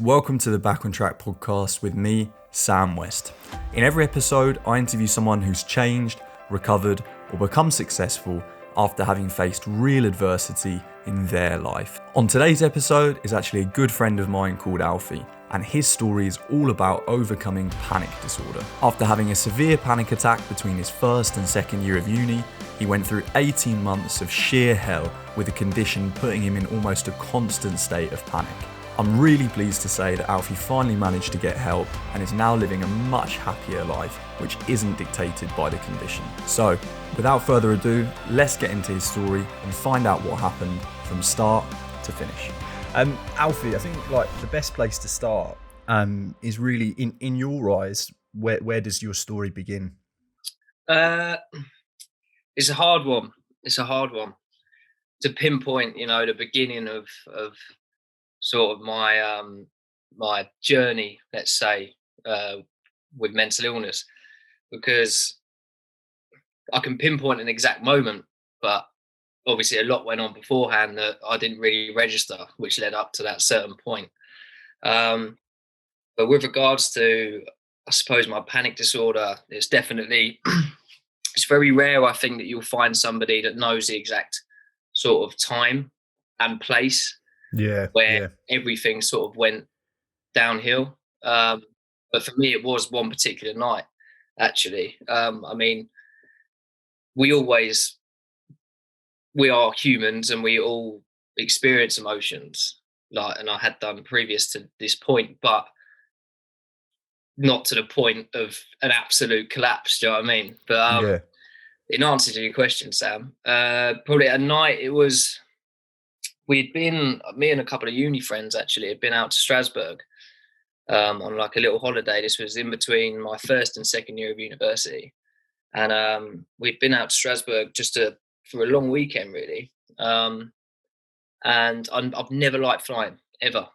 Welcome to the Back on Track podcast with me, Sam West. In every episode, I interview someone who's changed, recovered, or become successful after having faced real adversity in their life. On today's episode is actually a good friend of mine called Alfie, and his story is all about overcoming panic disorder. After having a severe panic attack between his first and second year of uni, he went through 18 months of sheer hell with the condition putting him in almost a constant state of panic. I'm really pleased to say that Alfie finally managed to get help and is now living a much happier life, which isn't dictated by the condition. So, without further ado, let's get into his story and find out what happened from start to finish. Alfie, I think the best place to start is really in your eyes. Where does your story begin? It's a hard one. It's a hard one to pinpoint. The beginning of sort of my journey, let's say, with mental illness, because I can pinpoint an exact moment, but obviously a lot went on beforehand that I didn't really register, which led up to that certain point. But with regards to, I suppose, my panic disorder, it's definitely it's very rare, I think, that you'll find somebody that knows the exact sort of time and place where everything sort of went downhill. But for me, it was one particular night, actually. I mean, we are humans and we all experience emotions, and I had done previous to this point, but not to the point of an absolute collapse. Do you know what I mean? But in answer to your question, Sam, probably at night me and a couple of uni friends actually had been out to Strasbourg on like a little holiday. This was in between my first and second year of university, and we'd been out to Strasbourg for a long weekend, really. And I've never liked flying ever.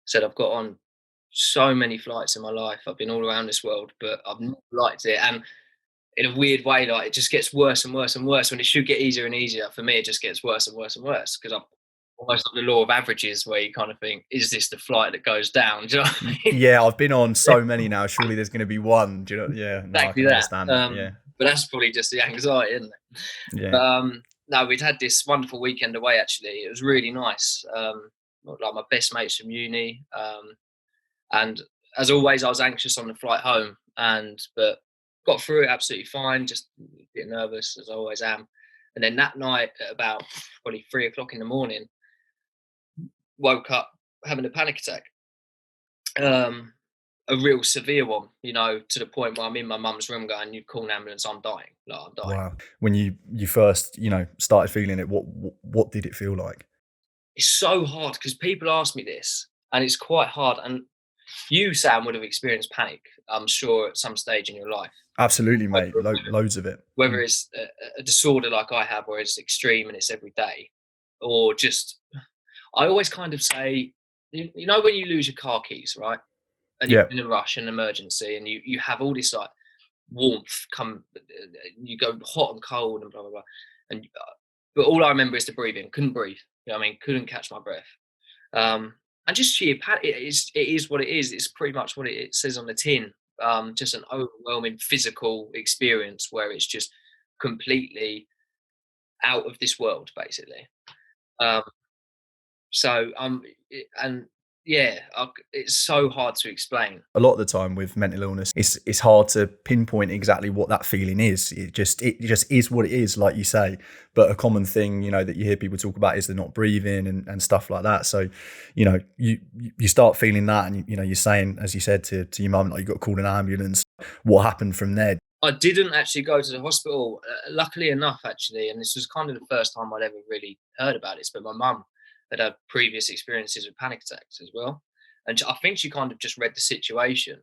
Said I've got on so many flights in my life. I've been all around this world, but I've never liked it. And in a weird way, like, it just gets worse and worse and worse when it should get easier and easier. For me, it just gets worse and worse and worse because I'm almost like the law of averages, where you kind of think, is this the flight that goes down? Do you know what I mean? Yeah, I've been on so many now. Surely there's going to be one. Do you know? Yeah, no, Exactly I can understand that. Yeah, but that's probably just the anxiety, isn't it? yeah. No, we'd had this wonderful weekend away. Actually, it was really nice. Like my best mates from uni, and as always, I was anxious on the flight home, but got through it absolutely fine. Just a bit nervous, as I always am. And then that night, at about probably 3 o'clock in the morning, woke up having a panic attack. A real severe one, to the point where I'm in my mum's room going, "You call an ambulance, I'm dying. Like, I'm dying." Wow. When you first, started feeling it, what did it feel like? It's so hard because people ask me this, and it's quite hard. And you, Sam, would have experienced panic, I'm sure, at some stage in your life. Absolutely, mate. Loads of it. Whether it's a disorder like I have, where it's extreme and it's every day, or just, I always kind of say, when you lose your car keys, right? And you're in a rush, an emergency, and you have all this like warmth come, you go hot and cold and blah blah blah, and but all I remember is the breathing. Couldn't breathe. You know what I mean? Couldn't catch my breath. And just sheer panic. It is what it is. It's pretty much what it says on the tin. Just an overwhelming physical experience where it's just completely out of this world, basically. Um, and yeah, it's so hard to explain. A lot of the time with mental illness, it's hard to pinpoint exactly what that feeling is. It just is what it is, like you say. But a common thing, that you hear people talk about is they're not breathing and stuff like that. So, you start feeling that, and you're saying, as you said to your mum, like, you got to call an ambulance. What happened from there? I didn't actually go to the hospital, luckily enough, actually, and this was kind of the first time I'd ever really heard about this. But my mum had previous experiences with panic attacks as well, and I think she kind of just read the situation,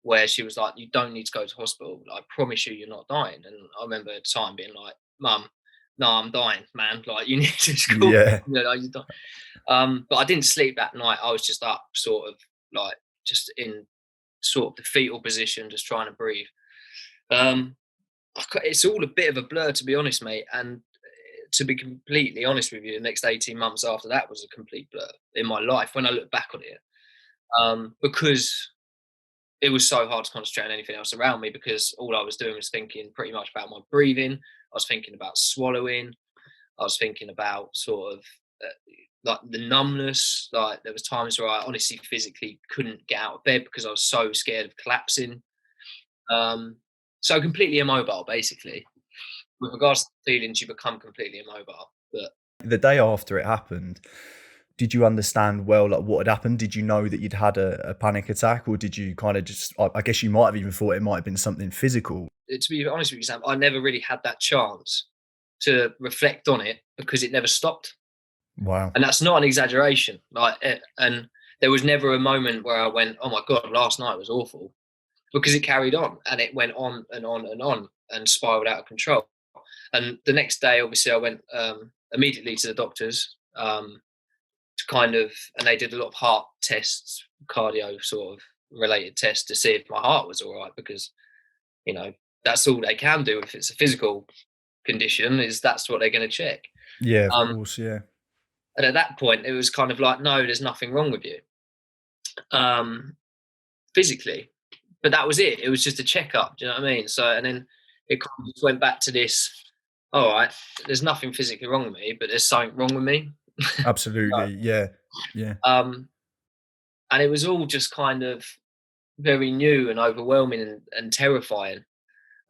where she was like, "You don't need to go to hospital. I promise you're not dying." And I remember at the time being like, "Mum, no, I'm dying, man. Like, you need to just call me." Yeah. You die. But I didn't sleep that night. I was just up, sort of like just in sort of the fetal position, just trying to breathe. It's all a bit of a blur, to be honest, mate. And to be completely honest with you, the next 18 months after that was a complete blur in my life when I look back on it, because it was so hard to concentrate on anything else around me, because all I was doing was thinking pretty much about my breathing. I was thinking about swallowing. I was thinking about sort of uh, like the numbness. Like there was times where I honestly physically couldn't get out of bed because I was so scared of collapsing. Um, so completely immobile, basically. With regards to feelings, you become completely immobile. But The day after it happened, did you understand well like what had happened? Did you know that you'd had a panic attack, or did you kind of just? I guess you might have even thought it might have been something physical. to be honest with you, Sam, I never really had that chance to reflect on it because it never stopped. Wow. And that's not an exaggeration. And there was never a moment where I went, "Oh my god, last night was awful," because it carried on and it went on and on and on and spiraled out of control. And the next day, obviously, I went immediately to the doctors to kind of, and they did a lot of heart tests, cardio sort of related tests to see if my heart was all right, because you know that's all they can do if it's a physical condition, is that's what they're going to check. Yeah, of Um, course. Yeah. and at that point, it was kind of like, no, there's nothing wrong with you um, physically, but that was it. It was just a checkup. Do you know what I mean? So, and then it kind of just went back to this. All right, there's nothing physically wrong with me, but there's something wrong with me. Absolutely. Yeah. Yeah. um, and it was all just kind of very new and overwhelming and terrifying.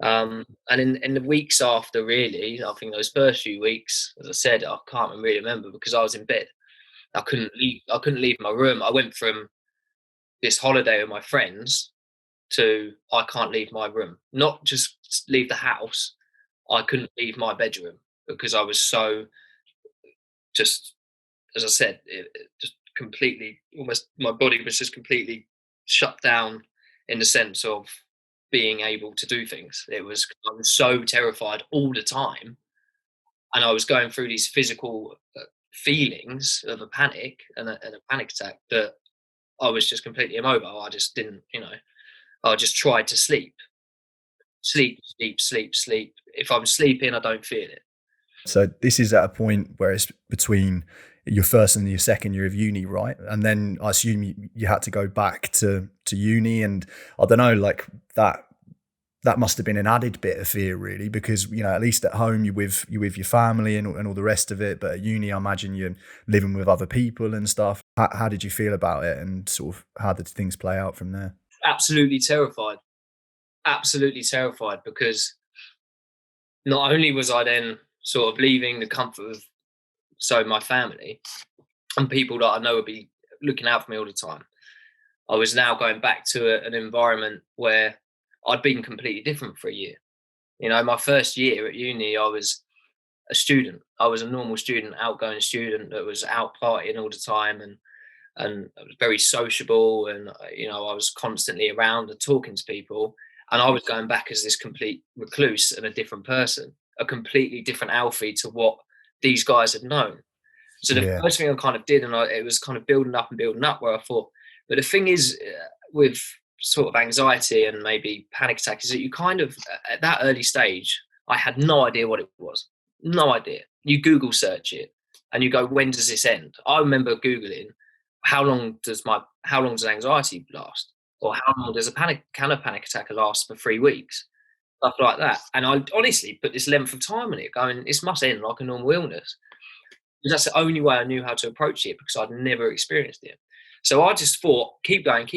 And in the weeks after, really, I think those first few weeks, as I said, I can't really remember because I was in bed. I couldn't leave. I couldn't leave my room. I went from this holiday with my friends to I can't leave my room. Not just leave the house. I couldn't leave my bedroom because I was so just, as I said, it just completely, almost my body was just completely shut down in the sense of being able to do things. It was, I was so terrified all the time, and I was going through these physical feelings of a panic and a panic attack that I was just completely immobile. I just didn't, I just tried to sleep, sleep, sleep, sleep, sleep. If I'm sleeping, I don't feel it. So this is at a point where it's between your first and your second year of uni, right? And then I assume you had to go back to uni, and I don't know, like that must have been an added bit of fear, really, because at least at home you with your family and all the rest of it, but at uni, I imagine you're living with other people and stuff. How did you feel about it, and sort of how did things play out from there? Absolutely terrified. Absolutely terrified, because not only was I then sort of leaving the comfort of my family and people that I know would be looking out for me all the time, I was now going back to an environment where I'd been completely different for a year. My first year at uni, I was a student. I was a normal student, outgoing student that was out partying all the time, and I was very sociable, and I was constantly around and talking to people. And I was going back as this complete recluse and a different person, a completely different Alfie to what these guys had known. So the Yeah, first thing I kind of did, and it was kind of building up and building up, where I thought, but the thing is, with sort of anxiety and maybe panic attack, is that you kind of, at that early stage, I had no idea what it was. No idea. You Google search it and you go, when does this end? I remember Googling, how long does anxiety last? Or how long does can a panic attack last for 3 weeks? Stuff like that. And I honestly put this length of time on it, going, this must end like a normal illness. That's the only way I knew how to approach it, because I'd never experienced it. So I just thought, keep going.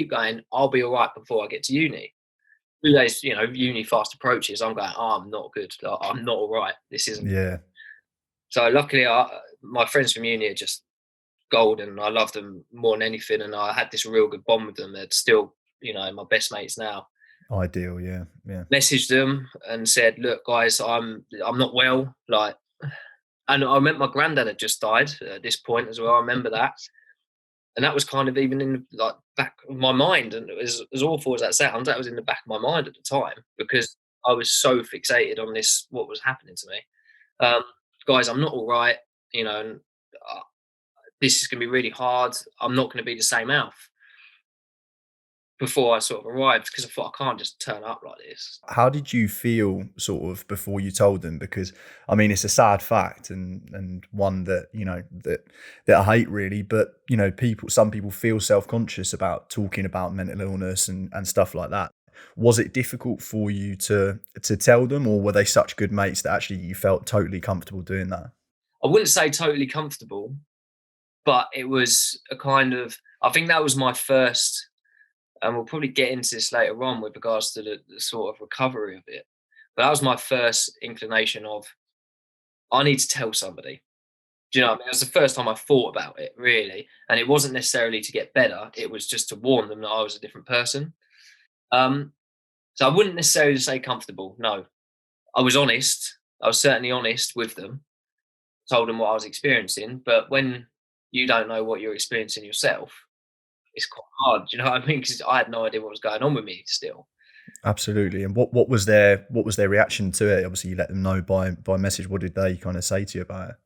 I'll be all right before I get to uni. 2 days, uni fast approaches. I'm going, oh, I'm not good. I'm not all right. This isn't. yeah. So luckily, my friends from uni are just golden. I love them more than anything, and I had this real good bond with them. They're still, my best mates now. Ideal, yeah, yeah. Messaged them and said, look, guys, I'm not well. Like, and I remember my granddad had just died at this point as well. I remember that. And that was kind of even in like back of my mind, and it was as awful as that sounds, that was in the back of my mind at the time, because I was so fixated on this, what was happening to me. Um, Guys, I'm not all right, and this is going to be really hard. I'm not going to be the same Alf. before I sort of arrived, because I thought I can't just turn up like this. How did you feel sort of before you told them? Because I mean, it's a sad fact and one that, that I hate really, but some people feel self-conscious about talking about mental illness and stuff like that. Was it difficult for you to tell them, or were they such good mates that actually you felt totally comfortable doing that? I wouldn't say totally comfortable, but it was a kind of, I think that was my first, and we'll probably get into this later on with regards to the sort of recovery of it. But that was my first inclination of, I need to tell somebody. Do you know what I mean? It was the first time I thought about it, really. And it wasn't necessarily to get better, it was just to warn them that I was a different person. Um, so I wouldn't necessarily say comfortable. No, I was honest. I was certainly honest with them, told them what I was experiencing. But when you don't know what you're experiencing yourself, it's quite hard. Do you know what I mean? Because I had no idea what was going on with me still. Absolutely. And what was their reaction to it? Obviously, you let them know by message. What did they kind of say to you about it?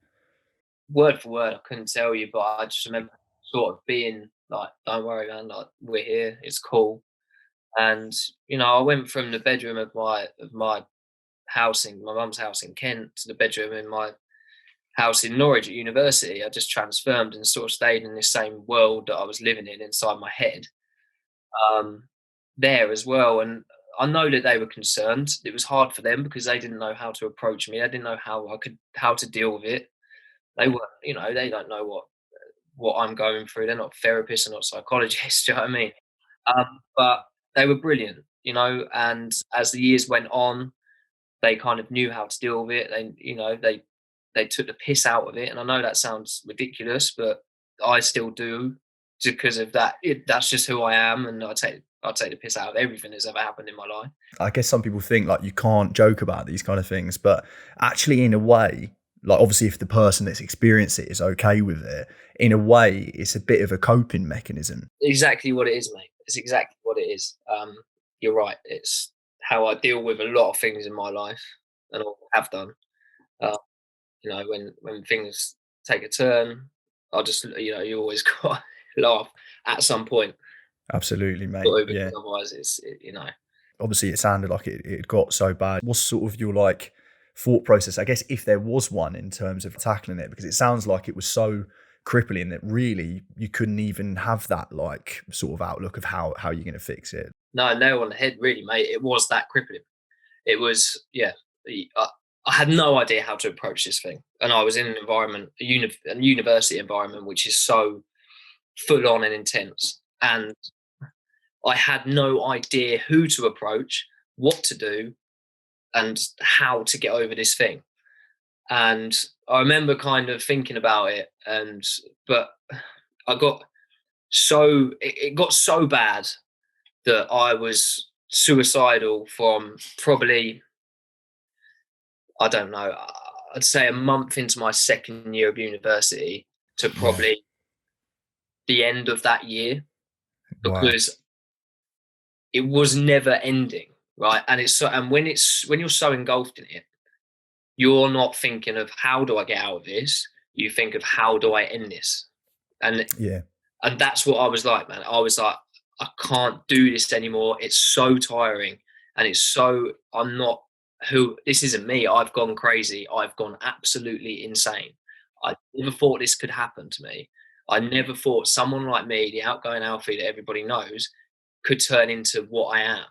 Word for word, I couldn't tell you, but I just remember sort of being like, "Don't worry, man. Like, we're here. It's cool." And I went from the bedroom of my house in my mum's house in Kent to the bedroom in my house in Norwich at university. I just transformed and sort of stayed in this same world that I was living in inside my head, um, there as well. And I know that they were concerned. It was hard for them because they didn't know how to approach me. They didn't know how to deal with it. They were, they don't know what I'm going through. They're not therapists, they're not psychologists. Do you know what I mean? But they were brilliant, and as the years went on, they kind of knew how to deal with it. They took the piss out of it, and I know that sounds ridiculous, but I still do, just because of that. That's just who I am, and I take the piss out of everything that's ever happened in my life. I guess some people think like you can't joke about these kind of things, but actually, in a way, like obviously, if the person that's experienced it is okay with it, in a way, it's a bit of a coping mechanism. Exactly what it is, mate. It's exactly what it is. You're right. It's how I deal with a lot of things in my life, and I have done. Uh, when things take a turn, I just, you always got to laugh at some point, Absolutely, mate. because Yeah. otherwise it's. Obviously, it sounded like it got so bad. What's sort of your like thought process, I guess, if there was one in terms of tackling it? Because it sounds like it was so crippling that really you couldn't even have that like sort of outlook of how you're going to fix it. No, nail on the head, really, mate. It was that crippling. It was, yeah. I had no idea how to approach this thing, and I was in an environment, a university environment, which is so full on and intense, and I had no idea who to approach, what to do, and how to get over this thing. And I remember kind of thinking about it, but I got it got so bad that I was suicidal from probably, I don't know, I'd say a month into my second year of university to Yeah. probably the end of that year, Wow. because it was never ending, right? And when you're so engulfed in it, you're not thinking of how do I get out of this. You think of how do I end this, and Yeah. and that's what I was like, man. I was like, I can't do this anymore. It's so tiring, and I'm not who. This isn't me. I've gone crazy. I've gone absolutely insane. I never thought this could happen to me. I never thought someone like me, the outgoing Alfie that everybody knows, could turn into what I am.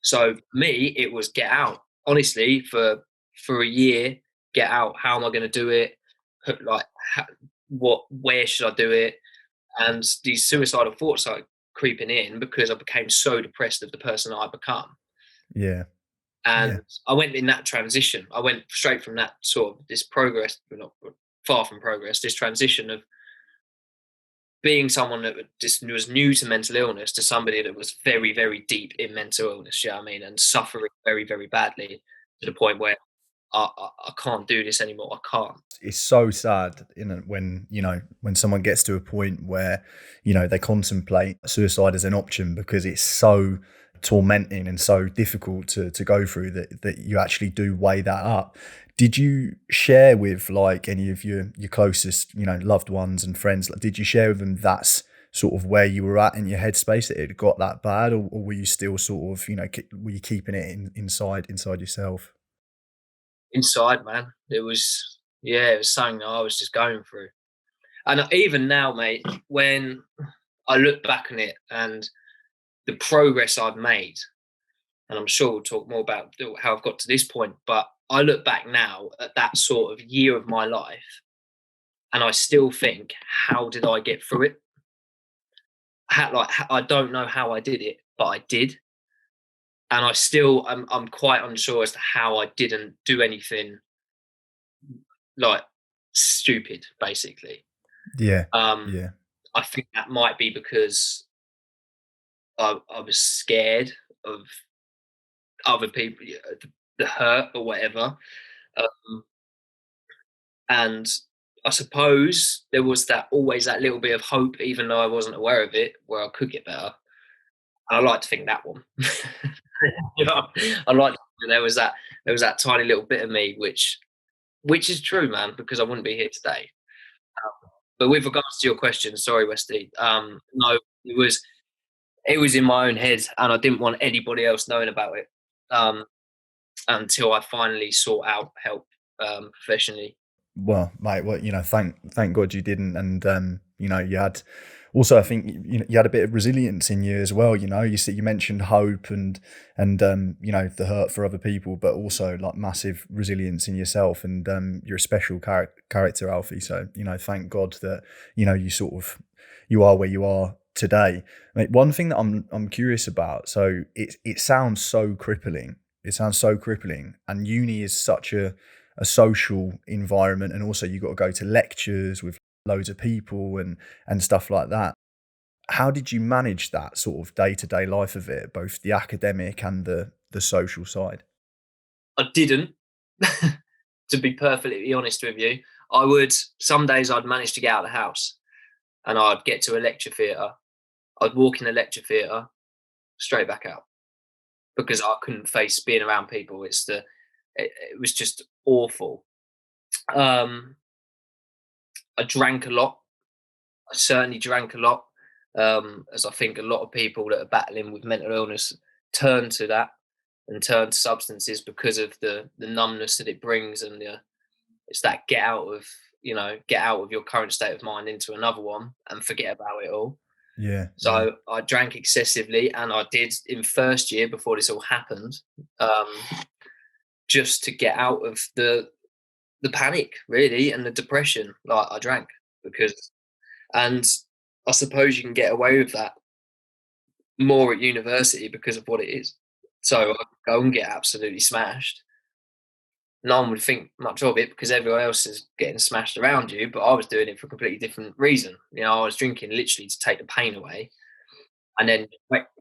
So for me, it was get out. Honestly, for a year, get out. How am I going to do it? Like, where should I do it? And these suicidal thoughts started creeping in because I became so depressed of the person that I become. Yeah. And Yeah. I went in that transition. I went straight from that sort of this progress, not far from progress, this transition of being someone that just was new to mental illness to somebody that was very, very deep in mental illness, you know what I mean, and suffering very, very badly to the point where I can't do this anymore. I can't. It's so sad, when someone gets to a point where they contemplate suicide as an option, because it's so tormenting and so difficult to go through that you actually do weigh that up. Did you share with like any of your closest loved ones and friends, like, did you share with them that's sort of where you were at in your headspace that it got that bad, or were you still sort of, were you keeping it inside yourself? Inside, man. It was, yeah, it was something that I was just going through. And even now, mate, when I look back on it and the progress I've made, and I'm sure we'll talk more about how I've got to this point, but I look back now at that sort of year of my life and I still think, how did I get through it? I don't know how I did it, but I did. And I'm quite unsure as to how I didn't do anything like stupid, basically. Yeah, Um, yeah, I think that might be because I was scared of other people, the hurt or whatever. Um, and I suppose there was that always that little bit of hope, even though I wasn't aware of it, where I could get better. And I like to think that one. You know, I like to think there was that tiny little bit of me which is true, man, because I wouldn't be here today. But with regards to your question, sorry, Westy, no, it was in my own head, and I didn't want anybody else knowing about it um, until I finally sought out help professionally. well, mate, well, thank God you didn't, and you had also, I think you had a bit of resilience in you as well. You mentioned hope and the hurt for other people, but also like massive resilience in yourself, and you're a special character, Alfie. So thank God that you sort of you are where you are today. Mate, one thing that I'm curious about. So it sounds so crippling. It sounds so crippling, and uni is such a social environment, and also you got to go to lectures with loads of people and stuff like that. How did you manage that sort of day-to-day life of it, both the academic and the social side? I didn't, to be perfectly honest with you. I would some days I'd manage to get out of the house and I'd get to a lecture theatre. I'd walk in the lecture theatre straight back out because I couldn't face being around people. It was just awful. Um, I drank a lot. I certainly drank a lot, as I think a lot of people that are battling with mental illness turn to that and turn to substances because of the numbness that it brings, and it's that get out of your current state of mind into another one and forget about it all. Yeah, yeah, So I drank excessively, and I did in first year before this all happened, um, just to get out of the panic really and the depression. Like I drank because, and I suppose you can get away with that more at university because of what it is. So I go and get absolutely smashed. No one would think much of it because everyone else is getting smashed around you, but I was doing it for a completely different reason. I was drinking literally to take the pain away, and then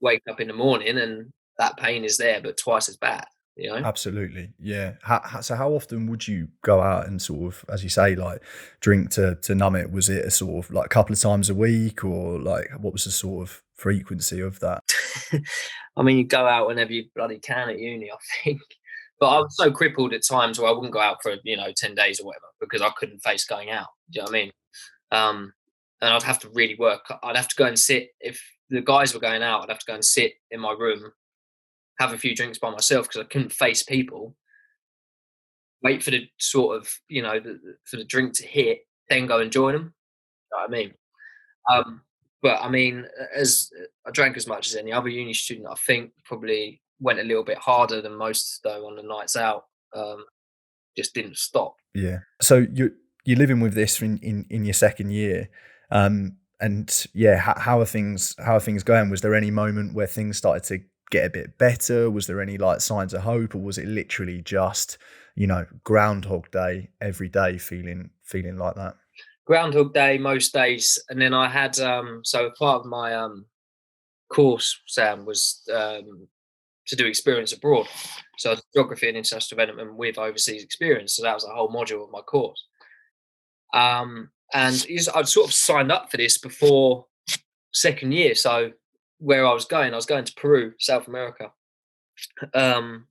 wake up in the morning and that pain is there, but twice as bad. You know, absolutely. Yeah. So how often would you go out and sort of, as you say, like drink to numb it? Was it a sort of like a couple of times a week, or like what was the sort of frequency of that? I mean, you go out whenever you bloody can at uni, I think. But I was so crippled at times where I wouldn't go out for 10 days or whatever because I couldn't face going out. Do you know what I mean? Um, and I'd have to really work. I'd have to go and sit if the guys were going out. I'd have to go and sit in my room, have a few drinks by myself because I couldn't face people. Wait for the sort of for the drink to hit, then go and join them. You know what I mean? Um, but I mean, as I drank as much as any other uni student, I think probably went a little bit harder than most though on the nights out. Um, just didn't stop. Yeah. So you're living with this in your second year, and yeah, how are things going? Was there any moment where things started to get a bit better? Was there any like signs of hope, or was it literally just Groundhog Day every day, feeling like that? Groundhog Day most days, and then I had so part of my course, Sam, was to do experience abroad. So geography and international development with overseas experience. So that was a whole module of my course. And I'd sort of signed up for this before second year. So where I was going to Peru, South America, to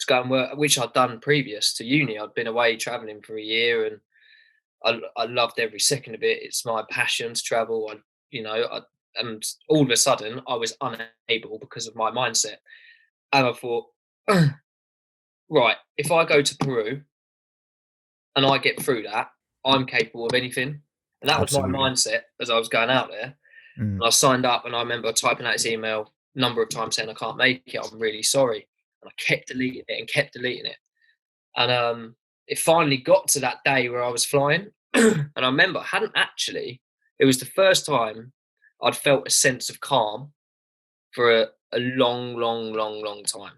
go and work, which I'd done previous to uni. I'd been away traveling for a year, and I loved every second of it. It's my passion to travel. and all of a sudden I was unable because of my mindset. And I thought, right, if I go to Peru and I get through that, I'm capable of anything. And that was my Absolutely. mindset as I was going out there. Mm. And I signed up, and I remember typing out this email a number of times saying, I can't make it. I'm really sorry. And I kept deleting it and kept deleting it. And it finally got to that day where I was flying. And I remember it was the first time I'd felt a sense of calm for a long, long, long, long time,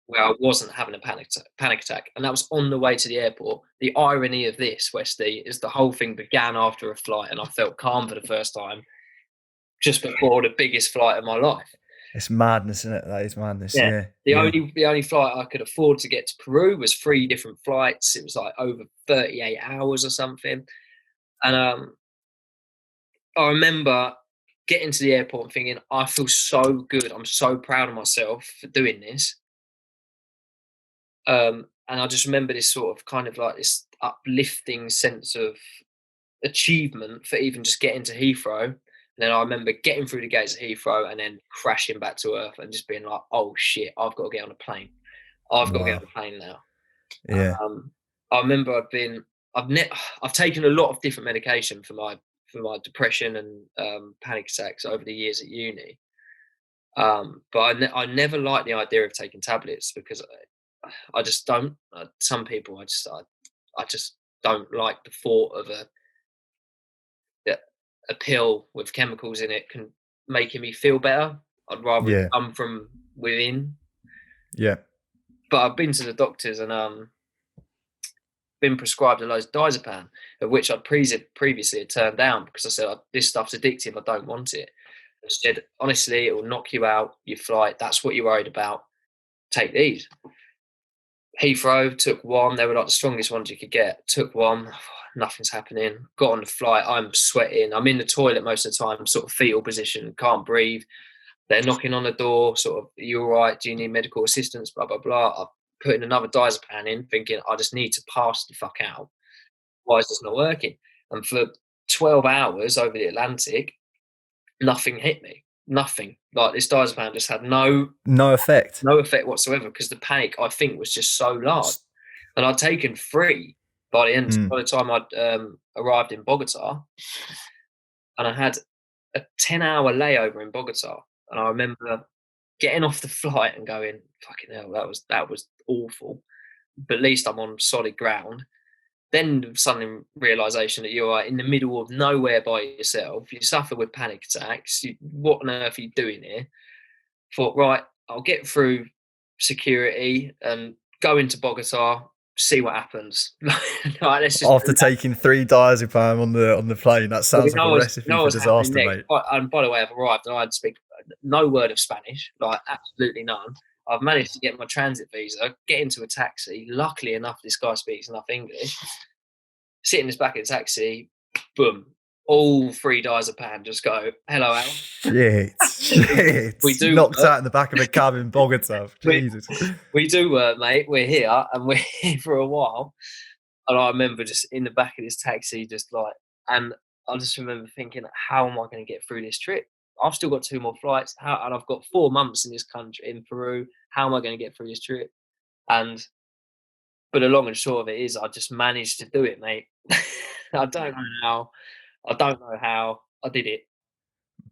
where I wasn't having a panic attack. And that was on the way to the airport. The irony of this, Westy, is the whole thing began after a flight, and I felt calm for the first time just before the biggest flight of my life. It's madness, isn't it? That is madness. Yeah. Yeah. The only flight I could afford to get to Peru was 3 different flights. It was like over 38 hours or something. And I remember getting to the airport and thinking, I feel so good. I'm so proud of myself for doing this. And I just remember this sort of kind of like this uplifting sense of achievement for even just getting to Heathrow. And then I remember getting through the gates of Heathrow and then crashing back to earth and just being like, oh shit, I've got to get on a plane. I've got to get on Wow. a plane now. Yeah. I remember I've taken a lot of different medication for my depression and panic attacks over the years at uni. But I never liked the idea of taking tablets because I just don't. Some people I just don't like the thought of a pill with chemicals in it can making me feel better. I'd rather it Yeah. come from within. Yeah. But I've been to the doctors and been prescribed a load of diazepam, of which I'd previously had turned down because I said, this stuff's addictive, I don't want it. I said, honestly, it will knock you out, your flight, that's what you're worried about, take these. Heathrow, took one, they were like the strongest ones you could get, took one, nothing's happening, got on the flight, I'm sweating, I'm in the toilet most of the time, sort of fetal position, can't breathe. They're knocking on the door, sort of, are you all right, do you need medical assistance, blah, blah, blah. Putting another diazepam in, thinking I just need to pass the fuck out. Why is this not working? And for 12 hours over the Atlantic, nothing hit me. Nothing. Like this diazepam just had no effect. No effect whatsoever because the panic, I think, was just so large. And I'd taken 3 by the end. By the time I'd arrived in Bogota, and I had a 10-hour layover in Bogota. And I remember getting off the flight and going, fucking hell, that was awful. But at least I'm on solid ground. Then sudden realization that you're in the middle of nowhere by yourself. You suffer with panic attacks. What on earth are you doing here? Thought, right, I'll get through security and go into Bogota, see what happens. Right, After taking 3 diazepam on the plane, that sounds like a recipe for disaster, mate. And by the way, I've arrived and I speak no word of Spanish, like absolutely none. I've managed to get my transit visa, get into a taxi. Luckily enough, this guy speaks enough English. Sit in this back of the taxi, boom, all 3 diazepam just go, hello, Al. Shit. We do knocked out in the back of a cab in Bogota. Jesus. We do work, mate. We're here and we're here for a while. And I remember just in the back of this taxi, just like, and I just remember thinking, how am I going to get through this trip? I've still got 2 more flights, and I've got 4 months in this country, in Peru. How am I going to get through this trip? But the long and short of it is, I just managed to do it, mate. I don't know how I did it,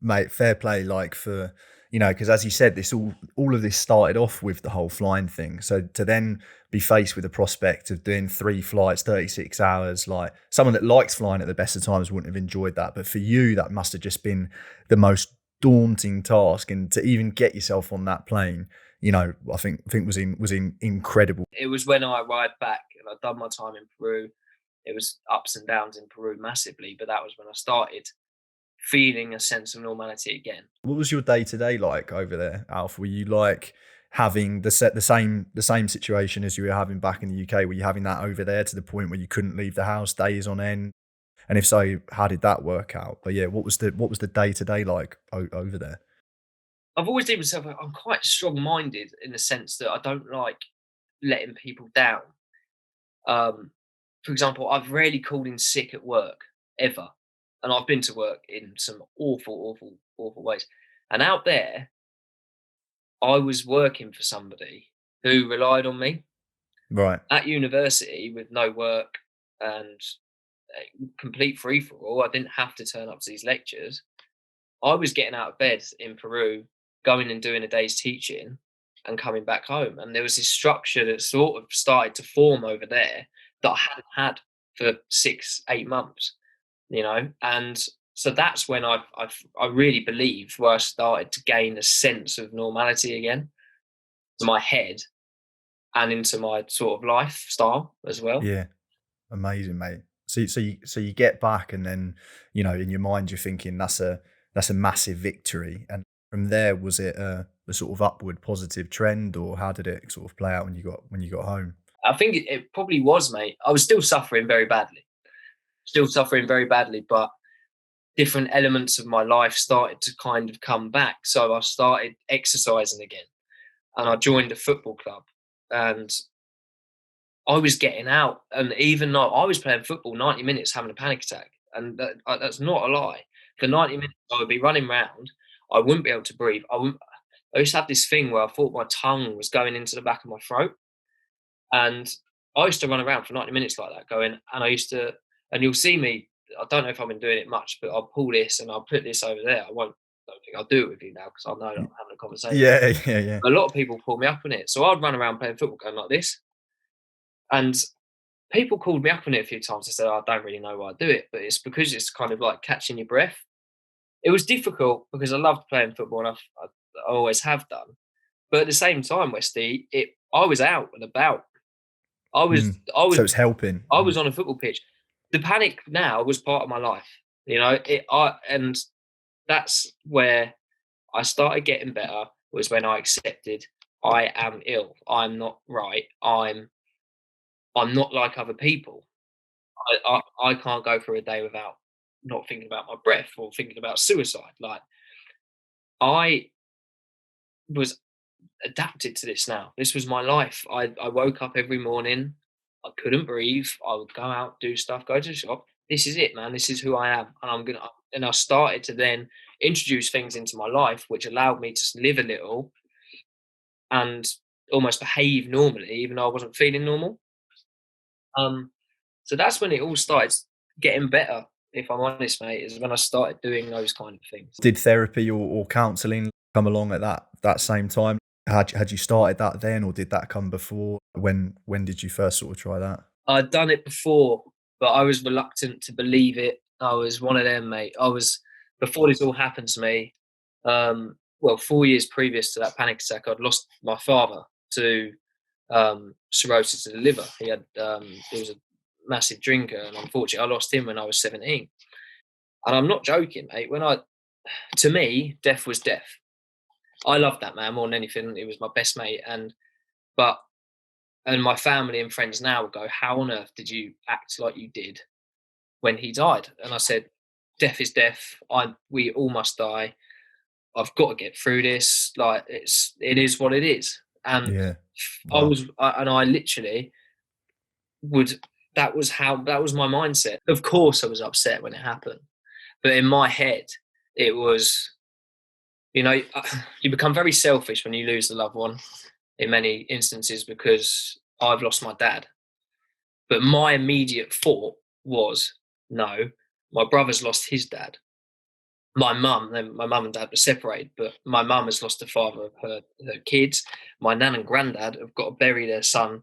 mate. Fair play, like for because as you said, this all of this started off with the whole flying thing. So to then be faced with the prospect of doing 3 flights, 36 hours, like someone that likes flying at the best of times wouldn't have enjoyed that. But for you, that must have just been the most daunting task. And to even get yourself on that plane, I think was incredible. It was when I arrived back and I'd done my time in Peru. It was ups and downs in Peru massively, but that was when I started feeling a sense of normality again. What was your day to day like over there, Alf? Were you like having the same situation as you were having back in the UK? Were you having that over there to the point where you couldn't leave the house days on end? And if so, how did that work out? But yeah, what was the day to day like over there? I've always seen myself, I'm quite strong minded in the sense that I don't like letting people down. For example, I've rarely called in sick at work ever. and I've been to work in some awful, awful, awful ways. And out there, I was working for somebody who relied on me Right. at university with no work and complete free for all. I didn't have to turn up to these lectures. I was getting out of bed in Peru, going and doing a day's teaching and coming back home. And there was this structure that sort of started to form over there that I hadn't had for 6, 8 months, you know? And so that's when I really believe where I started to gain a sense of normality again to my head and into my sort of lifestyle as well. Yeah. Amazing, mate. So you get back, and then, in your mind you're thinking that's a massive victory. And from there, was it a sort of upward positive trend, or how did it sort of play out when you got home? I think it probably was, mate. I was still suffering very badly, but different elements of my life started to kind of come back. So I started exercising again and I joined a football club and I was getting out. And even though I was playing football 90 minutes having a panic attack, and that's not a lie. For 90 minutes, I would be running around. I wouldn't be able to breathe. I used to have this thing where I thought my tongue was going into the back of my throat. And I used to run around for 90 minutes like that going, and I used to, and you'll see me, I don't know if I've been doing it much, but I'll pull this and I'll put this over there. Don't think I'll do it with you now because I know that I'm having a conversation. Yeah, yeah, yeah. A lot of people pull me up on it. So I'd run around playing football going like this. And people called me up on it a few times. They said, "Oh, I don't really know why I do it, but it's because it's kind of like catching your breath." It was difficult because I loved playing football and I always have done. But at the same time, Westy, I was out and about. I was, Mm. I was So it's helping. I was on a football pitch. The panic now was part of my life, and that's where I started getting better was when I accepted I am ill. I'm not right. I'm not like other people. I can't go through a day without not thinking about my breath or thinking about suicide. Like I was adapted to this now. This was my life. I woke up every morning. I couldn't breathe. I would go out, do stuff, go to the shop. This is it, man. This is who I am. And and I started to then introduce things into my life, which allowed me to live a little and almost behave normally, even though I wasn't feeling normal. Um, so that's when it all started getting better, if I'm honest, mate, is when I started doing those kind of things. Did therapy or counselling come along at that same time? Had you started that then, or did that come before? When did you first sort of try that? I'd done it before, but I was reluctant to believe it. I was one of them, mate. Before this all happened to me, well, 4 years previous to that panic attack, I'd lost my father to cirrhosis of the liver. He was a massive drinker, and unfortunately, I lost him when I was 17. And I'm not joking, mate. To me, death was death. I loved that man more than anything. He was my best mate, but and my family and friends now would go, "How on earth did you act like you did when he died?" And I said, "Death is death. We all must die. I've got to get through this. Like it is what it is." And Yeah. Wow. I literally would. That was my mindset. Of course, I was upset when it happened, but in my head, it was, you become very selfish when you lose a loved one in many instances because I've lost my dad. But my immediate thought was, no, my brother's lost his dad. My mum and dad were separated, but my mum has lost the father of her kids. My nan and granddad have got to bury their son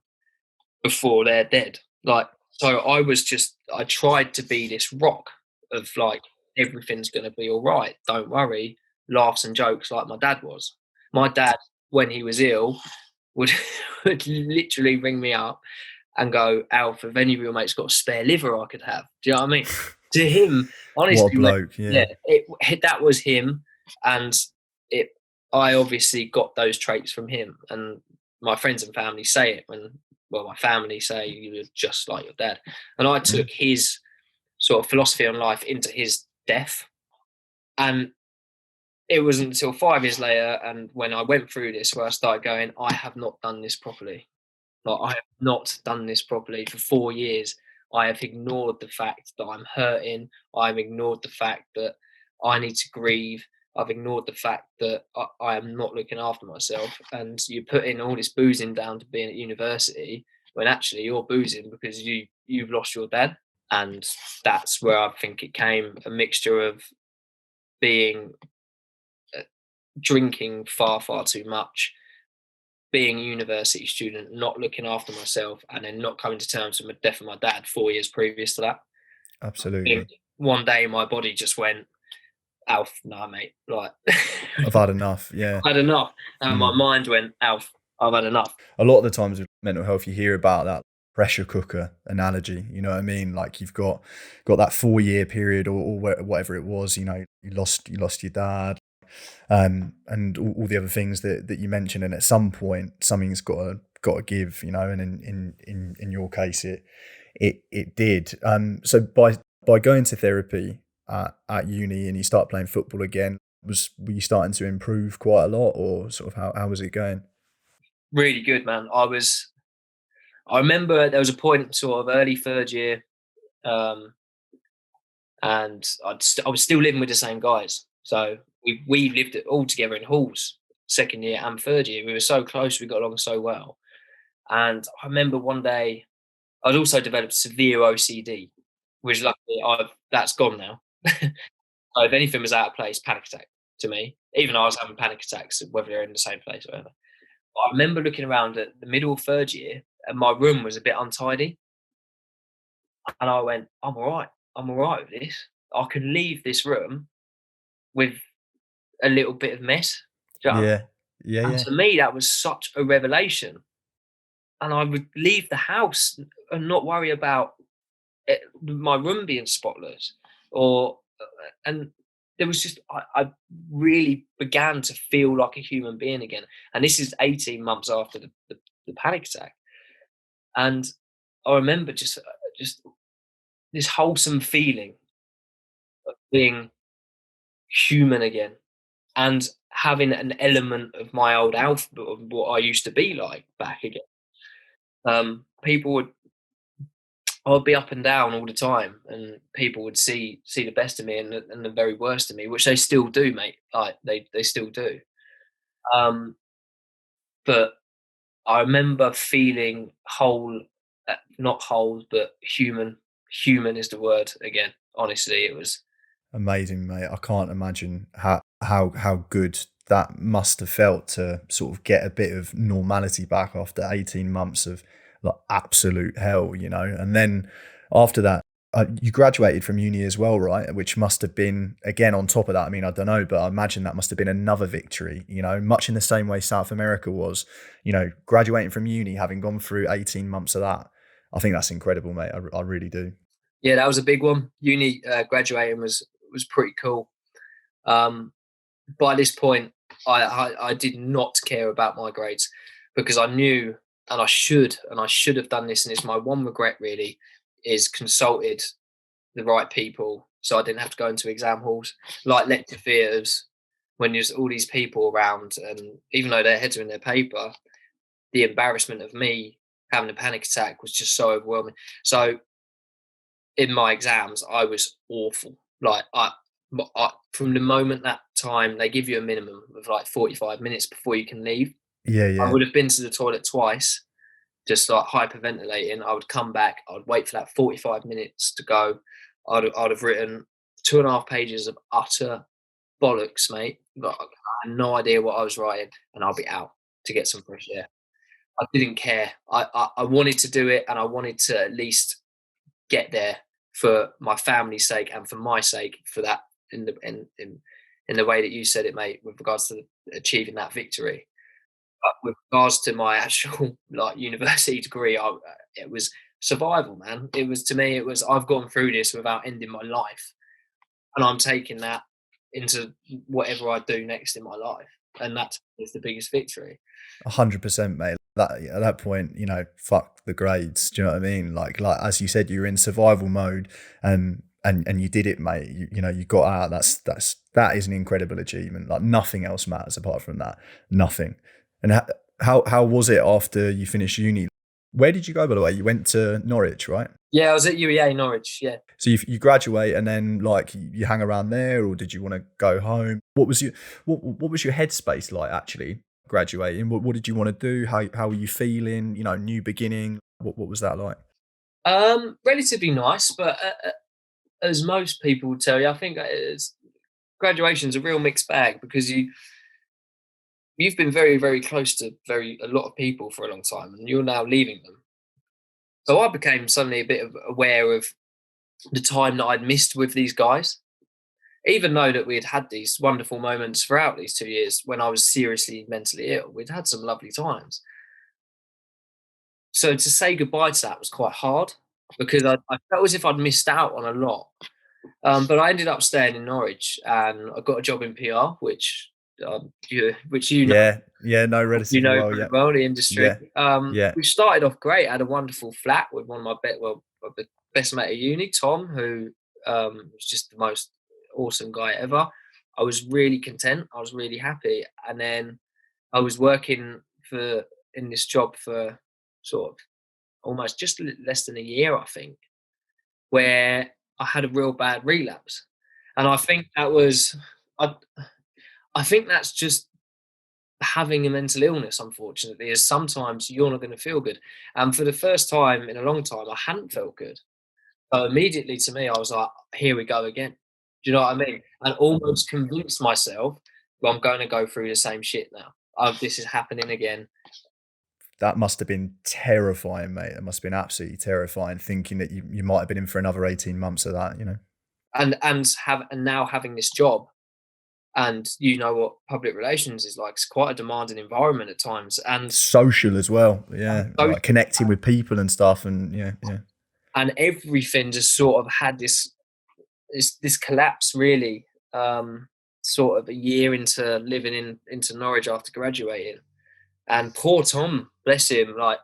before they're dead. Like, so I tried to be this rock of like, everything's going to be all right. Don't worry. Laughs and jokes like my dad was. My dad, when he was ill, would, would literally ring me up and go, "Alf, if any of your mates got a spare liver I could have." Do you know what I mean? To him, What a honestly, mate, bloke. yeah, Yeah. that was him, and it. I obviously got those traits from him, and my friends and family say it my family say you were just like your dad, and I Mm. took his sort of philosophy on life into his death, and it wasn't until 5 years later, and when I went through this, where I started going, I have not done this properly. Like, I have not done this properly for 4 years. I have ignored the fact that I'm hurting. I've ignored the fact that I need to grieve. I've ignored the fact that I am not looking after myself. And you put in all this boozing down to being at university when actually you're boozing because you've lost your dad. And that's where I think it came, a mixture of being drinking far too much, being a university student, not looking after myself, and then not coming to terms with the death of my dad 4 years previous to that. Absolutely. One day my body just went, Alf, nah, mate, like I've had enough. Yeah. I've had enough. And my mind went, Alf, I've had enough. A lot of the times with mental health, you hear about that pressure cooker analogy. You know what I mean? Like you've got that 4 year period or whatever it was. You know, you lost your dad, and all the other things that you mentioned. And at some point, something's got to give. You know, and in your case, it did. So by going to therapy at uni and you start playing football again, were you starting to improve quite a lot, or sort of how was it going? Really good, man. I remember there was a point sort of early third year, and I was still living with the same guys. So we lived all together in halls, second year and third year. We were so close, we got along so well. And I remember one day I'd also developed severe OCD, which luckily that's gone now. So if anything was out of place, panic attack to me. Even though I was having panic attacks, whether they're in the same place or whatever. But I remember looking around at the middle of third year, and my room was a bit untidy, and I went, "I'm all right. I'm all right with this. I can leave this room with a little bit of mess." Do you know what I mean? Yeah, yeah, And yeah. to me, that was such a revelation. And I would leave the house and not worry about my room being spotless, or and there was just I really began to feel like a human being again. And this is 18 months after the panic attack, and I remember just this wholesome feeling of being human again, and having an element of my old Alf, of what I used to be like, back again. People would I would be up and down all the time, and people would see the best of me and the very worst of me, which they still do, mate. Like they still do. Um, but I remember feeling whole, not whole, but human. Human is the word again. Honestly, it was. Amazing, mate. I can't imagine how good that must have felt to sort of get a bit of normality back after 18 months of like absolute hell, you know. And then after that, you graduated from uni as well, right? Which must have been, again, on top of that. I mean, I don't know, but I imagine that must have been another victory, you know, much in the same way South America was, you know, graduating from uni, having gone through 18 months of that. I think that's incredible, mate. I really do. Yeah, that was a big one. Uni graduating was pretty cool. By this point, I did not care about my grades, because I knew, and I should have done this, and it's my one regret really, is consulted the right people, so I didn't have to go into exam halls like lecture theatres when there's all these people around, and even though their heads are in their paper, the embarrassment of me having a panic attack was just so overwhelming. So in my exams, I was awful. Like from the moment that time, they give you a minimum of like 45 minutes before you can leave. Yeah, I yeah. would have been to the toilet twice, just like hyperventilating. I would come back. I'd wait for that 45 minutes to go. I'd have written 2.5 pages of utter bollocks, mate. But I had no idea what I was writing, and I'll be out to get some fresh air. I didn't care. I wanted to do it, and I wanted to at least get there for my family's sake and for my sake, for that in the way that you said it, mate, with regards to achieving that victory. But with regards to my actual like university degree, it was survival, man. It was, to me, it was, I've gone through this without ending my life, and I'm taking that into whatever I do next in my life, and that is the biggest victory. 100%, mate. That at that point, you know, fuck the grades. Do you know what I mean? Like as you said, you're in survival mode, and you did it, mate. You know, you got out. That is an incredible achievement. Like nothing else matters apart from that. Nothing. And how was it after you finished uni? Where did you go, by the way? You went to Norwich, right? Yeah, I was at UEA Norwich. Yeah. So you graduate and then like you hang around there, or did you want to go home? What was your headspace like actually graduating? What did you want to do? How were you feeling? You know, new beginning. What was that like? Relatively nice, but as most people will tell you, I think graduation's a real mixed bag because you've been very, very close to a lot of people for a long time, and you're now leaving them. So I became suddenly a bit aware of the time that I'd missed with these guys, even though that we had had these wonderful moments throughout these 2 years when I was seriously mentally ill. We'd had some lovely times. So to say goodbye to that was quite hard because I felt as if I'd missed out on a lot. But I ended up staying in Norwich and I got a job in PR, which Yeah, yeah, no, you relatively know well. very Yeah, well, the industry. yeah, yeah. We started off great. I had a wonderful flat with one of my best mate at uni, Tom, who was just the most awesome guy ever. I was really content. I was really happy. And then I was working in this job for sort of almost just less than a year, I think, where I had a real bad relapse. And I, I think that's just having a mental illness, unfortunately, is sometimes you're not going to feel good. And for the first time in a long time, I hadn't felt good. So immediately to me, I was like, here we go again. Do you know what I mean? And almost convinced myself, well, I'm going to go through the same shit now. This is happening again. That must have been terrifying, mate. That must have been absolutely terrifying, thinking that you might have been in for another 18 months of that. You know, And now having this job, and you know what public relations is like. It's quite a demanding environment at times, social as well. Yeah, so like connecting with people and stuff, and yeah, yeah. and everything just sort of had this collapse really. Sort of a year into living into Norwich after graduating, and poor Tom, bless him, like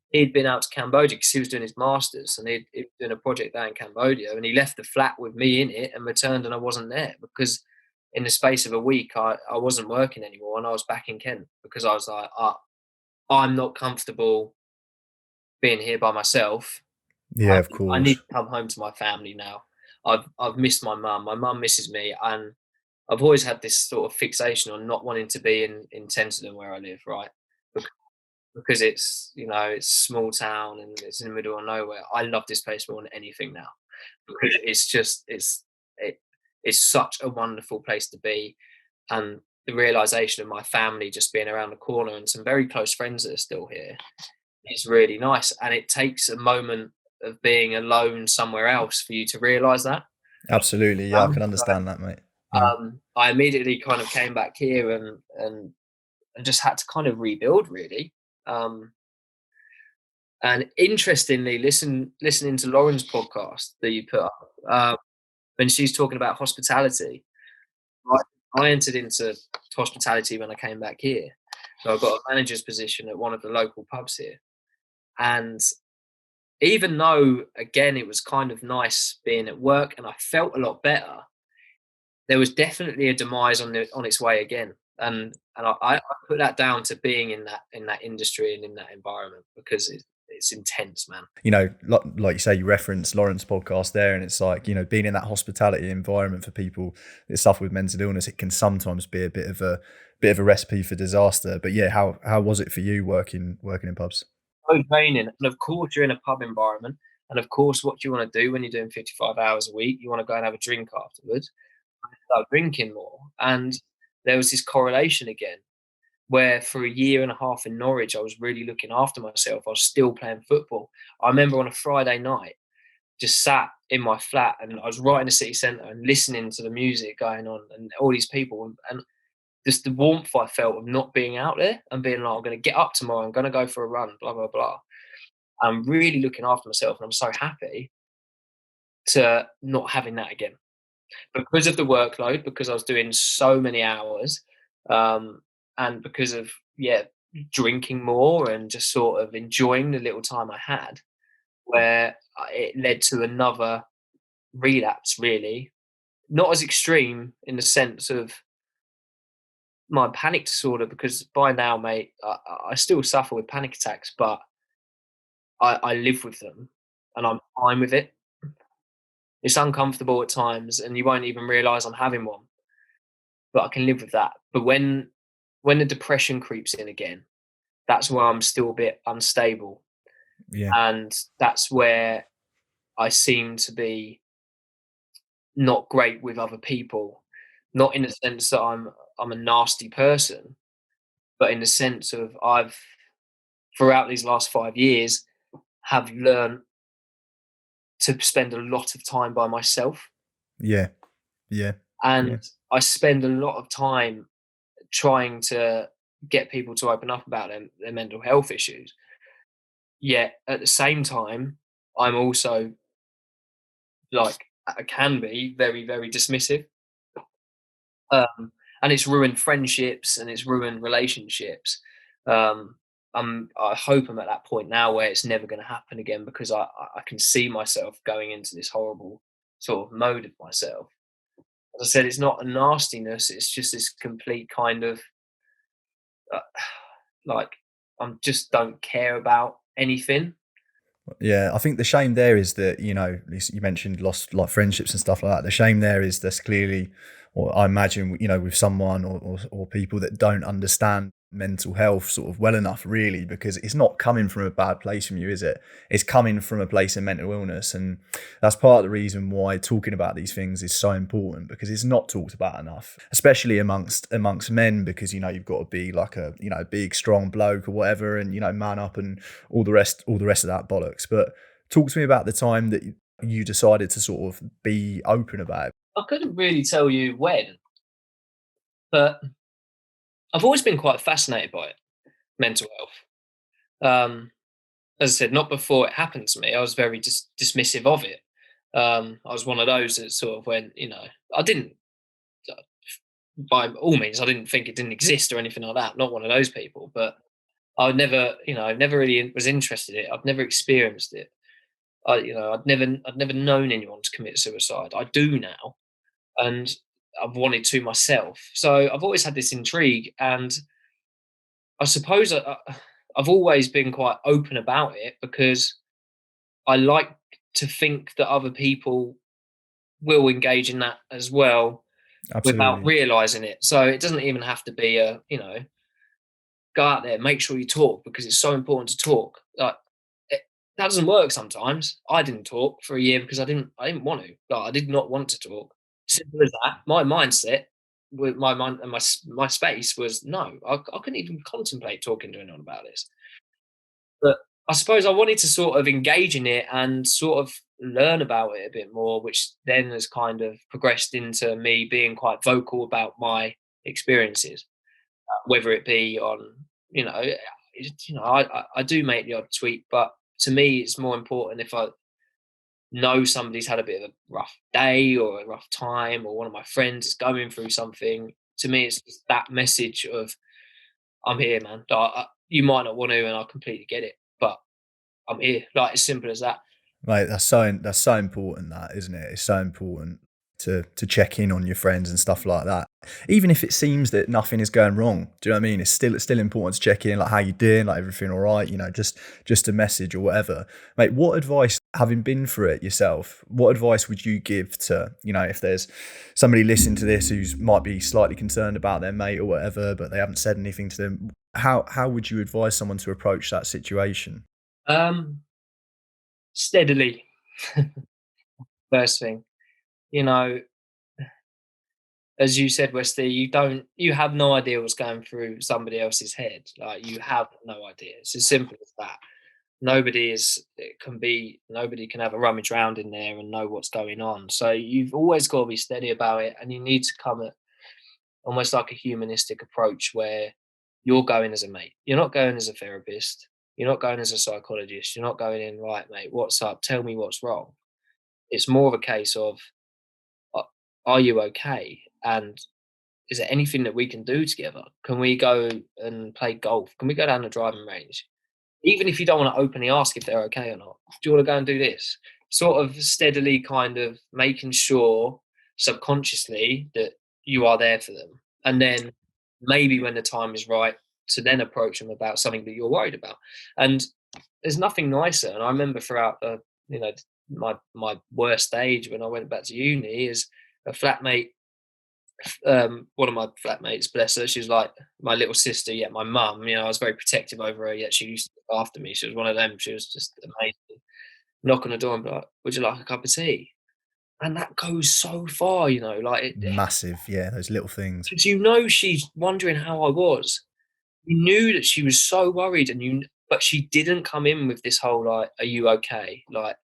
he'd been out to Cambodia because he was doing his masters, and he'd was doing a project there in Cambodia, and he left the flat with me in it and returned, and I wasn't there because in the space of a week I wasn't working anymore, and I was back in Kent because I was like, I'm not comfortable being here by myself. Yeah, of I need course. to come home to my family now. I've missed my mum. My mum misses me, and I've always had this sort of fixation on not wanting to be in Tenterden where I live, right? Because it's it's small town and it's in the middle of nowhere. I love this place more than anything now because it, it's such a wonderful place to be, and the realization of my family just being around the corner and some very close friends that are still here is really nice. And it takes a moment of being alone somewhere else for you to realize that. Absolutely. Yeah, I can understand that, mate. Yeah. I immediately kind of came back here and just had to kind of rebuild really. Um, and interestingly, listening to Lauren's podcast that you put up, when she's talking about hospitality, I entered into hospitality when I came back here. So I got a manager's position at one of the local pubs here. And even though, again, it was kind of nice being at work and I felt a lot better, there was definitely a demise on its way again. And I put that down to being in that industry and in that environment because it's intense, man. You know, like you say, you reference Lawrence podcast there, and it's like, you know, being in that hospitality environment for people that suffer with mental illness, it can sometimes be a bit of a recipe for disaster. But yeah, how was it for you working in pubs? So draining, and of course you're in a pub environment, and of course what do you want to do when you're doing 55 hours a week? You want to go and have a drink afterwards. I start drinking more, and there was this correlation again where for a year and a half in Norwich, I was really looking after myself. I was still playing football. I remember on a Friday night, just sat in my flat and I was right in the city centre and listening to the music going on and all these people and just the warmth I felt of not being out there and being like, I'm going to get up tomorrow, I'm going to go for a run, blah, blah, blah. I'm really looking after myself and I'm so happy to not having that again because of the workload, because I was doing so many hours, and because of drinking more and just sort of enjoying the little time I had, where it led to another relapse. Really, not as extreme in the sense of my panic disorder, because by now, mate, I still suffer with panic attacks, but I live with them and I'm fine with it. It's uncomfortable at times and you won't even realize I'm having one, but I can live with that. But when the depression creeps in again, that's where I'm still a bit unstable. Yeah. And that's where I seem to be not great with other people. Not in the sense that I'm a nasty person, but in the sense of I've throughout these last 5 years have learned to spend a lot of time by myself. Yeah. Yeah. And Yeah. I spend a lot of time trying to get people to open up about their mental health issues. Yet at the same time, I'm also like I can be very, very dismissive. And it's ruined friendships and it's ruined relationships. Um, I hope I'm at that point now where it's never going to happen again because I can see myself going into this horrible sort of mode of myself. As I said, it's not a nastiness; it's just this complete kind of uh, like I just don't care about anything. Yeah, I think the shame there is that, you mentioned lost like friendships and stuff like that. The shame there is there's clearly, or I imagine, with someone or people that don't understand mental health sort of well enough, really, because it's not coming from a bad place from you, is it? It's coming from a place of mental illness. And that's part of the reason why talking about these things is so important, because it's not talked about enough, especially amongst men, because you've got to be like a big strong bloke or whatever, and man up and all the rest of that bollocks. But talk to me about the time that you decided to sort of be open about it. I couldn't really tell you when, but I've always been quite fascinated by it, mental health. As I said, not before it happened to me. I was very dismissive of it. I was one of those that sort of went, I didn't, uh, by all means, I didn't think it didn't exist or anything like that. Not one of those people, but I would never, never really was interested in it. I've never experienced it. I'd never known anyone to commit suicide. I do now, and I've wanted to myself. So I've always had this intrigue, and I suppose I've always been quite open about it because I like to think that other people will engage in that as well without Absolutely. realizing it. So it doesn't even have to be go out there, make sure you talk because it's so important to talk. Like it, that doesn't work sometimes. I didn't talk for a year because I didn't want to. Like I did not want to talk. Simple as that. My mindset with my mind and my space was no. I couldn't even contemplate talking to anyone about this. But I suppose I wanted to sort of engage in it and sort of learn about it a bit more, which then has kind of progressed into me being quite vocal about my experiences, whether it be on, you know, I do make the odd tweet, but to me, it's more important if I know somebody's had a bit of a rough day or a rough time, or one of my friends is going through something. To me, it's just that message of I'm here, man. You might not want to, and I completely get it, but I'm here. Like as simple as that. Mate, that's so important, that, isn't it? It's so important to check in on your friends and stuff like that. Even if it seems that nothing is going wrong. Do you know what I mean? It's still important to check in, like how you doing, like everything all right, just a message or whatever. Mate, what advice, having been through it yourself, what advice would you give to, if there's somebody listening to this who's might be slightly concerned about their mate or whatever, but they haven't said anything to them? How would you advise someone to approach that situation? Um, Steadily, first thing. You know, as you said, Westy, you have no idea what's going through somebody else's head. Like you have no idea. It's as simple as that. Nobody can have a rummage around in there and know what's going on. So you've always got to be steady about it, and you need to come at almost like a humanistic approach where you're going as a mate. You're not going as a therapist. You're not going as a psychologist. You're not going in, right, mate, what's up? Tell me what's wrong. It's more of a case of, "A- are you okay? And is there anything that we can do together? Can we go and play golf? Can we go down the driving range? Even if you don't want to openly ask if they're okay or not, do you want to go and do this?" Sort of steadily kind of making sure subconsciously that you are there for them. And then maybe when the time is right to then approach them about something that you're worried about. And there's nothing nicer. And I remember throughout the, you know, my worst age when I went back to uni, is a flatmate, one of my flatmates, bless her, she's like my little sister, yet my mum, you know, I was very protective over her, yet she used to look after me. She was one of them, she was just amazing. Knock on the door and be like, "Would you like a cup of tea?" And that goes so far, you know, like it, Massive, yeah, those little things. 'cause you know she's wondering how I was. You knew that she was so worried, and but she didn't come in with this whole like, "Are you okay?" Like,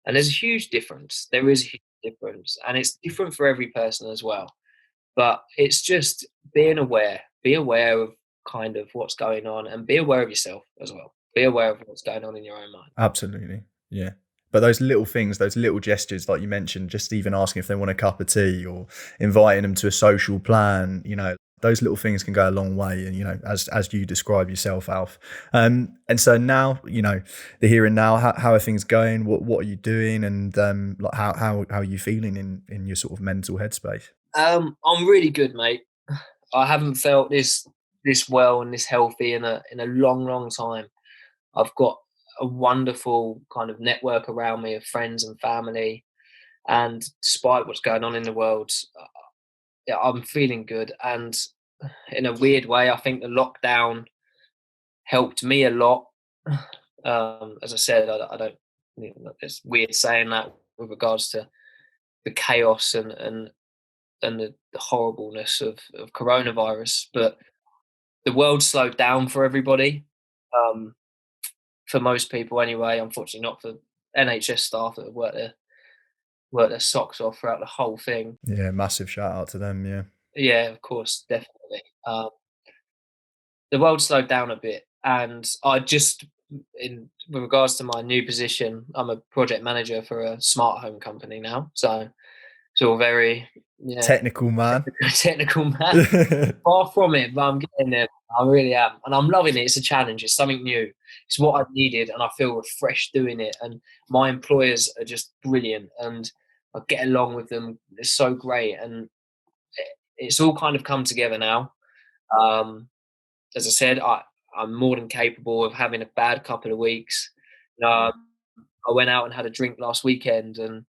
and there's a huge difference. There is a huge difference, and it's different for every person as well. But it's just being aware. Be aware of kind of what's going on, and be aware of yourself as well. Be aware of what's going on in your own mind. Absolutely. Yeah. But those little things, those little gestures, like you mentioned, just even asking if they want a cup of tea or inviting them to a social plan, you know, those little things can go a long way. And, you know, as you describe yourself, Alf. And so now, you know, the here and now, how are things going? What are you doing? And like how are you feeling in your sort of mental headspace? I'm really good, mate. I haven't felt this well and this healthy in a long time. I've got a wonderful kind of network around me of friends and family, and despite what's going on in the world, yeah, I'm feeling good. And in a weird way, I think the lockdown helped me a lot. As I said, I don't. You know, it's weird saying that with regards to the chaos and the horribleness of coronavirus, but the world slowed down for everybody. Um, for most people, anyway. Unfortunately, not for NHS staff that have worked their socks off throughout the whole thing. Yeah, massive shout out to them. Yeah. Yeah, of course, definitely. The world slowed down a bit, and I just, in with regards to my new position, I'm a project manager for a smart home company now. So it's all very, yeah, Technical man. technical, man. Far from it, but I'm getting there. I really am, and I'm loving it. It's a challenge. It's something new. It's what I've needed, and I feel refreshed doing it. And my employers are just brilliant, and I get along with them. It's so great, and it's all kind of come together now. Um, as I said, I'm more than capable of having a bad couple of weeks. I went out and had a drink last weekend and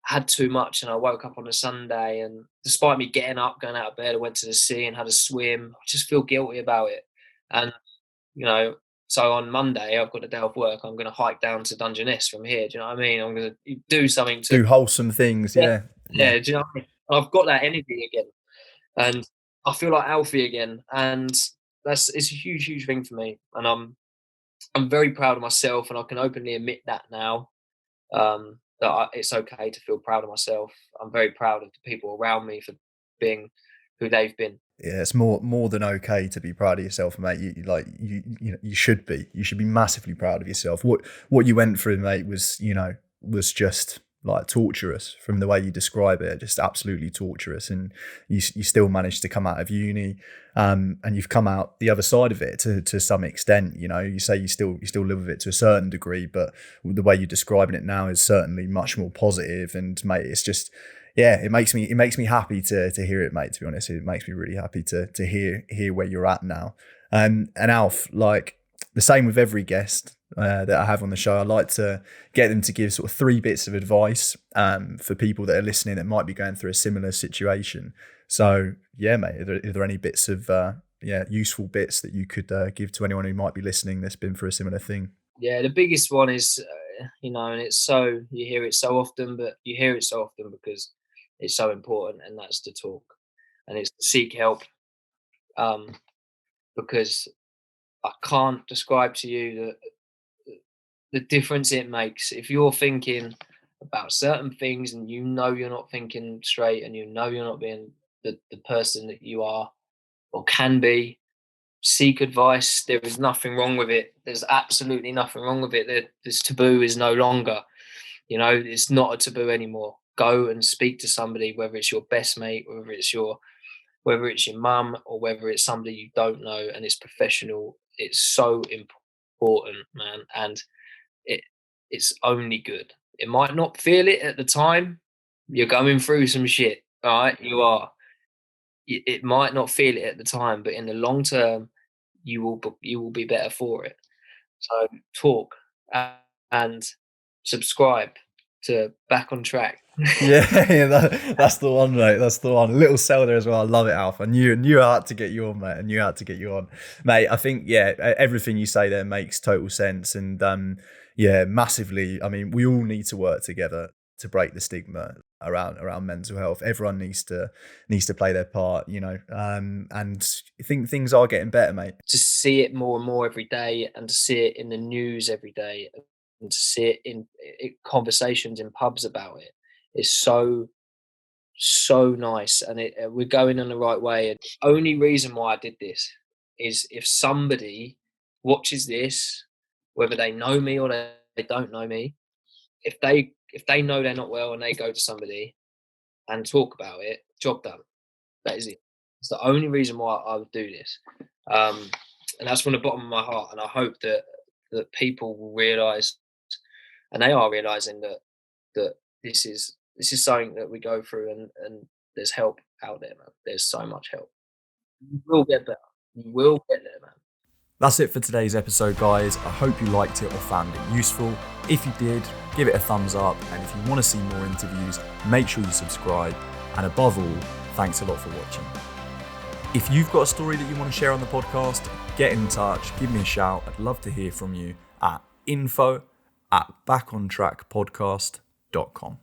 had too much, and I woke up on a Sunday, and despite me getting up, going out of bed, I went to the sea and had a swim. I just feel guilty about it. And, you know, so on Monday, I've got a day off work. I'm going to hike down to Dungeness from here. Do you know what I mean? I'm going to do something to, Do wholesome things. yeah, Yeah. Yeah. yeah. Do you know what I mean? I've got that energy again, and I feel like Alfie again. And it's a huge thing for me. And I'm very proud of myself, and I can openly admit that now. It's okay to feel proud of myself. I'm very proud of the people around me for being who they've been. Yeah, it's more than okay to be proud of yourself, mate. You know, you should be. You should be massively proud of yourself. What you went through, mate, was, you know, was just like torturous from the way you describe it. Just absolutely torturous, and you still managed to come out of uni, and you've come out the other side of it to some extent. You know, you say you still live with it to a certain degree, but the way you're describing it now is certainly much more positive. And mate, it's just, yeah, it makes me happy to hear it, mate. To be honest, it makes me really happy to hear where you're at now. And Alf, like the same with every guest that I have on the show, I like to get them to give sort of 3 bits of advice for people that are listening that might be going through a similar situation. So yeah, mate, are there any bits of useful bits that you could give to anyone who might be listening that's been through a similar thing? Yeah, the biggest one is, you know, and it's so, you hear it so often, but you hear it so often because it's so important, and that's to talk, and it's to seek help. Um, because I can't describe to you the difference it makes if you're thinking about certain things, and you know you're not thinking straight, and you know you're not being the person that you are or can be. Seek advice. There is nothing wrong with it. There's absolutely nothing wrong with it. This taboo is no longer, you know, it's not a taboo anymore. Go and speak to somebody, whether it's your best mate, whether it's your mum, or whether it's somebody you don't know, and it's professional. It's so important, man, and it it's only good. It might not feel it at the time. You're going through some shit, all right? You are. It might not feel it at the time, but in the long term, you will be better for it. So talk and subscribe to Back on Track. That's the one, mate. That's the one. Little sell there as well. I love it, Alf. I knew I had to get you on, mate. I knew I had to get you on, mate. I think everything you say there makes total sense, and massively. I mean, we all need to work together to break the stigma around mental health. Everyone needs to play their part, and I think things are getting better, mate. To see it more and more every day, and to see it in the news every day, and to see it in conversations in pubs about it is so nice, and we're going in the right way. And the only reason why I did this is if somebody watches this, whether they know me or they don't know me, if they know they're not well and they go to somebody and talk about it, job done. That is it. It's the only reason why I would do this, and that's from the bottom of my heart. And I hope that people will realise, and they are realising that this is something that we go through, and there's help out there, man. There's so much help. You will get better. You will get there, man. That's it for today's episode, guys. I hope you liked it or found it useful. If you did, give it a thumbs up. And if you want to see more interviews, make sure you subscribe. And above all, thanks a lot for watching. If you've got a story that you want to share on the podcast, get in touch, give me a shout. I'd love to hear from you at info@backontrackpodcast.com.